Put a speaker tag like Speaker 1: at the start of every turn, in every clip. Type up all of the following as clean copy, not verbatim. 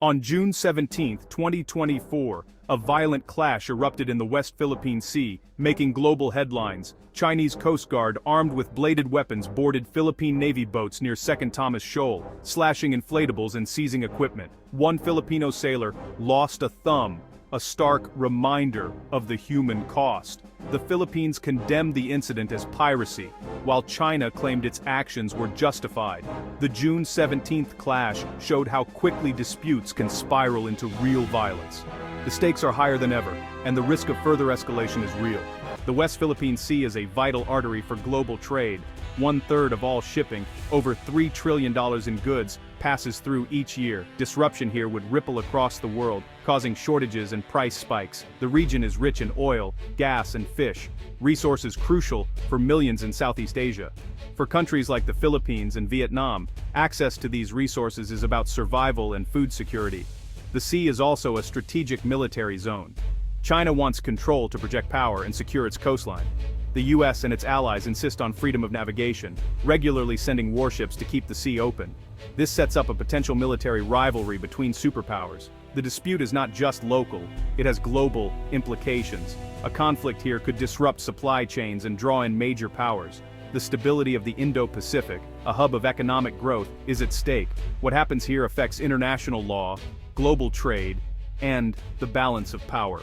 Speaker 1: On June 17, 2024, a violent clash erupted in the West Philippine Sea, making global headlines. Chinese Coast Guard armed with bladed weapons boarded Philippine Navy boats near Thomas Shoal, slashing inflatables and seizing equipment. One Filipino sailor lost a thumb, a stark reminder of the human cost. The Philippines condemned the incident as piracy, while China claimed its actions were justified. The June 17th clash showed how quickly disputes can spiral into real violence. The stakes are higher than ever, and the risk of further escalation is real. The West Philippine Sea is a vital artery for global trade. 1/3 of all shipping, over $3 trillion in goods, passes through each year. Disruption here would ripple across the world, causing shortages and price spikes. The region is rich in oil, gas, and fish, resources crucial for millions in Southeast Asia. For countries like the Philippines and Vietnam, access to these resources is about survival and food security. The sea is also a strategic military zone. China wants control to project power and secure its coastline. The US and its allies insist on freedom of navigation, regularly sending warships to keep the sea open. This sets up a potential military rivalry between superpowers. The dispute is not just local, it has global implications. A conflict here could disrupt supply chains and draw in major powers. The stability of the Indo-Pacific, a hub of economic growth, is at stake. What happens here affects international law, global trade, and the balance of power.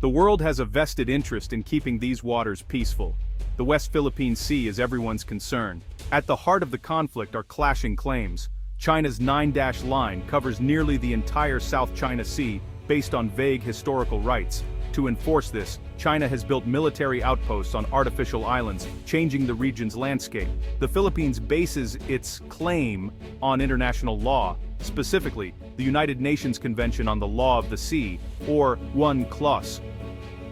Speaker 1: The world has a vested interest in keeping these waters peaceful. The West Philippine Sea is everyone's concern. At the heart of the conflict are clashing claims. China's 9-dash line covers nearly the entire South China Sea based on vague historical rights. To enforce this, China has built military outposts on artificial islands, changing the region's landscape. The Philippines bases its claim on international law, specifically the United Nations Convention on the Law of the Sea, or UNCLOS.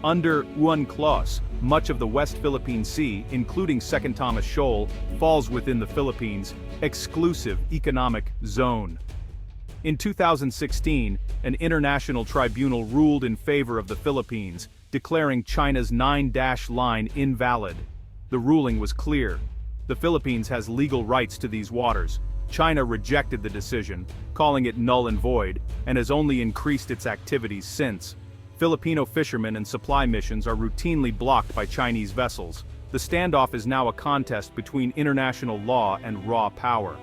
Speaker 1: Under UNCLOS, much of the West Philippine Sea, including Thomas Shoal, falls within the Philippines' exclusive economic zone. In 2016, an international tribunal ruled in favor of the Philippines, declaring China's 9-dash line invalid. The ruling was clear. The Philippines has legal rights to these waters. China rejected the decision, calling it null and void, and has only increased its activities since. Filipino fishermen and supply missions are routinely blocked by Chinese vessels. The standoff is now a contest between international law and raw power.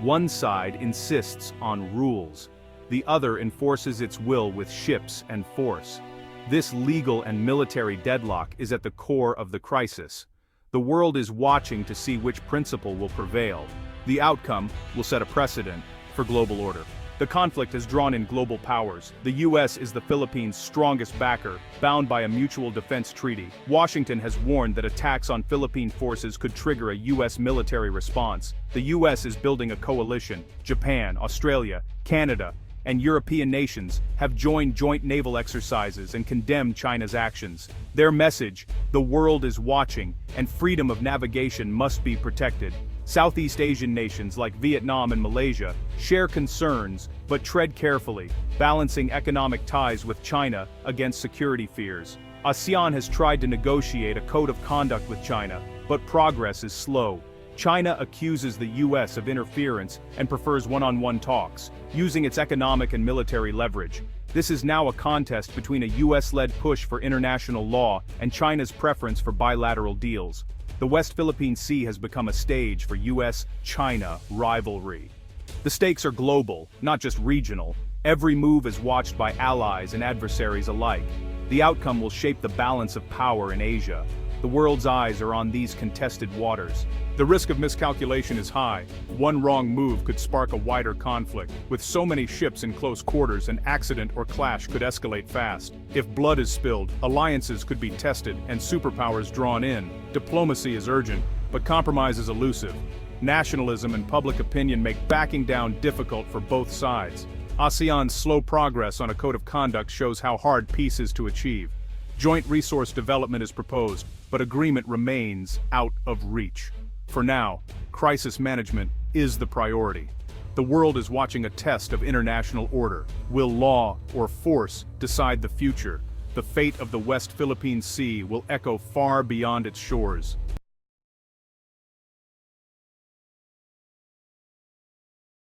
Speaker 1: One side insists on rules. The other enforces its will with ships and force. This legal and military deadlock is at the core of the crisis. The world is watching to see which principle will prevail. The outcome will set a precedent for global order. The conflict has drawn in global powers. The US is the Philippines' strongest backer, bound by a mutual defense treaty. Washington has warned that attacks on Philippine forces could trigger a US military response. The US is building a coalition. Japan, Australia, Canada, and European nations have joined joint naval exercises and condemned China's actions. Their message, the world is watching, and freedom of navigation must be protected. Southeast Asian nations like Vietnam and Malaysia share concerns but tread carefully, balancing economic ties with China against security fears. ASEAN has tried to negotiate a code of conduct with China, but progress is slow. China accuses the US of interference and prefers one-on-one talks, using its economic and military leverage. This is now a contest between a US-led push for international law and China's preference for bilateral deals. The West Philippine Sea has become a stage for US-China rivalry. The stakes are global, not just regional. Every move is watched by allies and adversaries alike. The outcome will shape the balance of power in Asia. The world's eyes are on these contested waters. The risk of miscalculation is high. One wrong move could spark a wider conflict. With so many ships in close quarters, an accident or clash could escalate fast. If blood is spilled, alliances could be tested and superpowers drawn in. Diplomacy is urgent, but compromise is elusive. Nationalism and public opinion make backing down difficult for both sides. ASEAN's slow progress on a code of conduct shows how hard peace is to achieve. Joint resource development is proposed, but agreement remains out of reach. For now, crisis management is the priority. The world is watching a test of international order. Will law or force decide the future? The fate of the West Philippine Sea will echo far beyond its shores.